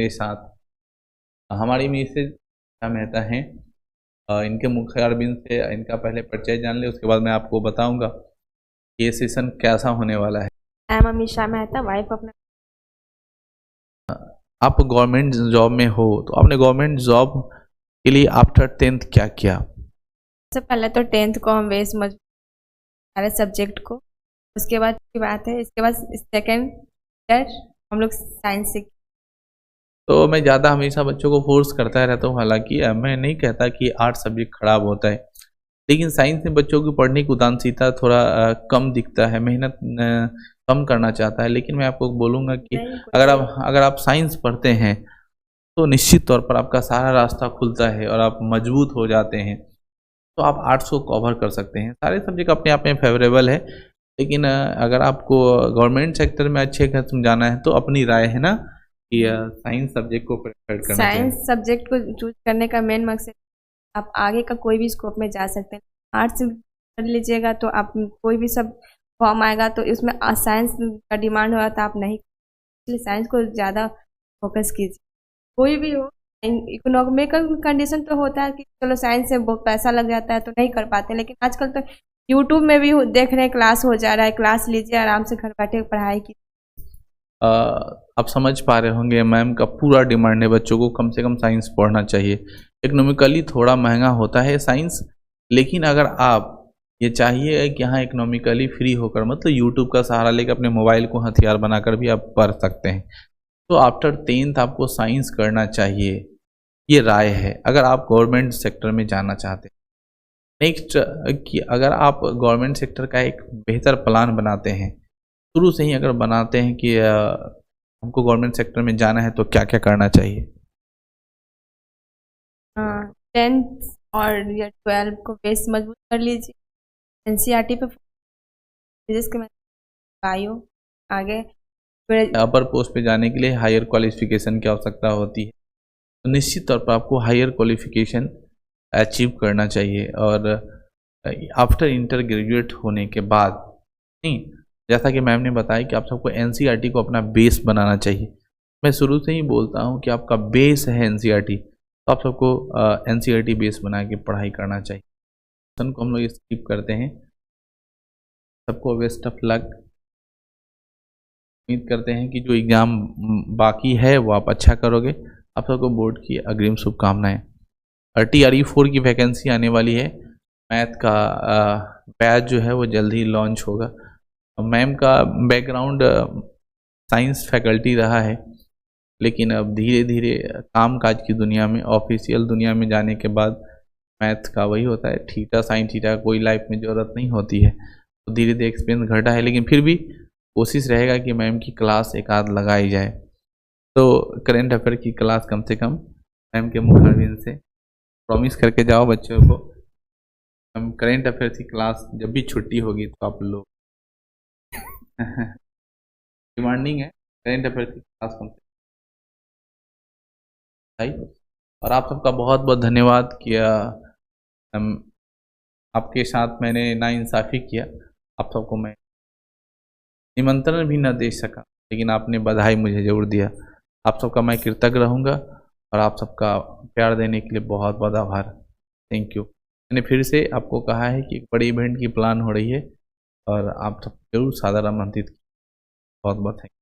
के साथ हमारी मिसेज मेहता हैं। इनके मुख्य अरविंद से इनका पहले परिचय जान ले, उसके बाद मैं आपको बताऊंगा ये सेशन कैसा होने वाला है। I am Amisha Mehta, wife अपना। आप गवर्नमेंट जॉब में हो तो आपने गवर्नमेंट जॉब के लिए आफ्टर 10th क्या किया? सबसे पहले तो 10th को हम बेस मजबूत सारे सब्जेक्ट को, उसके बाद की बात है, इसके बाद सेकेंड ईयर हम लोग साइंस से। तो मैं ज़्यादा हमेशा बच्चों को फोर्स करता रहता हूँ, हालांकि मैं नहीं कहता कि आर्ट सब्जेक्ट खराब होता है, लेकिन साइंस में बच्चों की पढ़ने की उदासीनता थोड़ा कम दिखता है, मेहनत कम करना चाहता है। लेकिन मैं आपको बोलूँगा कि अगर आप साइंस पढ़ते हैं तो निश्चित तौर पर आपका सारा रास्ता खुलता है और आप मजबूत हो जाते हैं, तो आप आर्ट्स को कवर कर सकते हैं। सारे सब्जेक्ट अपने आप में फेवरेबल है, लेकिन अगर आपको गवर्नमेंट सेक्टर में अच्छे खासे जाना है तो अपनी राय है ना कि साइंस सब्जेक्ट को प्रेफर करना चाहिए। साइंस सब्जेक्ट को चूज करने का मेन मकसद आप आगे का कोई भी स्कोप में जा सकते हैं। आर्ट्स कर लीजिएगा तो आप कोई भी सब फॉर्म आएगा तो इसमें साइंस का डिमांड होगा तो आप नहीं, इसलिए साइंस को ज़्यादा फोकस कीजिए। कोई भी हो, इकोनॉमिकल कंडीशन तो होता है कि चलो साइंस से बहुत पैसा लग जाता है तो नहीं कर पाते, लेकिन आजकल तो यूट्यूब में भी देख रहे हैं, क्लास हो जा रहा है, क्लास लीजिए आराम से घर बैठे पढ़ाई की। आप समझ पा रहे होंगे मैम का पूरा डिमांड है बच्चों को कम से कम साइंस पढ़ना चाहिए। इकोनॉमिकली थोड़ा महंगा होता है साइंस, लेकिन अगर आप ये चाहिए कि हाँ इकोनॉमिकली फ्री होकर, मतलब यूट्यूब का सहारा लेकर अपने मोबाइल को हथियार बनाकर भी आप पढ़ सकते हैं, तो आफ्टर 10th आपको साइंस करना चाहिए, ये राय है अगर आप गवर्नमेंट सेक्टर में जाना चाहते हैं। नेक्स्ट कि अगर आप गवर्नमेंट सेक्टर का एक बेहतर प्लान बनाते हैं, शुरू से ही अगर बनाते हैं कि हमको गवर्नमेंट सेक्टर में जाना है, तो क्या क्या करना चाहिए? 10th और या 12 को बेस मजबूत कर लीजिए, एनसीईआरटी पे के बायो आगे। अपर पोस्ट पे जाने के लिए हायर क्वालिफिकेशन की आवश्यकता होती है, तो निश्चित तौर पर आपको हायर क्वालिफिकेशन अचीव करना चाहिए। और आफ्टर इंटर ग्रेजुएट होने के बाद नहीं, जैसा कि मैम ने बताया कि आप सबको एनसीईआरटी को अपना बेस बनाना चाहिए। मैं शुरू से ही बोलता हूँ कि आपका बेस है एनसीईआरटी, तो आप सबको एनसीईआरटी बेस बना के पढ़ाई करना चाहिए। को हम लोग स्किप करते हैं। सबको बेस्ट ऑफ लक। उम्मीद करते हैं कि जो एग्ज़ाम बाकी है वो आप अच्छा करोगे। आप सबको बोर्ड की अग्रिम शुभकामनाएं। TRE4 की वैकेंसी आने वाली है। मैथ का बैच जो है वो जल्द ही लॉन्च होगा। मैम का बैकग्राउंड साइंस फैकल्टी रहा है, लेकिन अब धीरे धीरे कामकाज की दुनिया में, ऑफिशियल दुनिया में जाने के बाद मैथ का वही होता है, थीटा साइन थीटा कोई लाइफ में ज़रूरत नहीं होती है, तो धीरे धीरे एक्सपीरियंस घटा है। लेकिन फिर भी कोशिश रहेगा कि मैम की क्लास एक आध लगाई जाए, तो करेंट अफेयर की क्लास कम से कम मैम के मुखारबिन से प्रॉमिस करके जाओ बच्चों को। हम करेंट अफेयर की क्लास जब भी छुट्टी होगी तो आप लोग डिमांडिंग है करेंट अफेयर की क्लास कम से कम। और आप सबका बहुत बहुत धन्यवाद किया, आपके साथ मैंने नाइंसाफ़ी किया, आप सबको मैं निमंत्रण भी न दे सका, लेकिन आपने बधाई मुझे ज़रूर दिया। आप सबका मैं कृतज्ञ रहूँगा और आप सबका प्यार देने के लिए बहुत बहुत आभार। Thank you. मैंने फिर से आपको कहा है कि एक बड़ी इवेंट की प्लान हो रही है और आप सब जरूर सादर आमंत्रित। बहुत बहुत थैंक यू।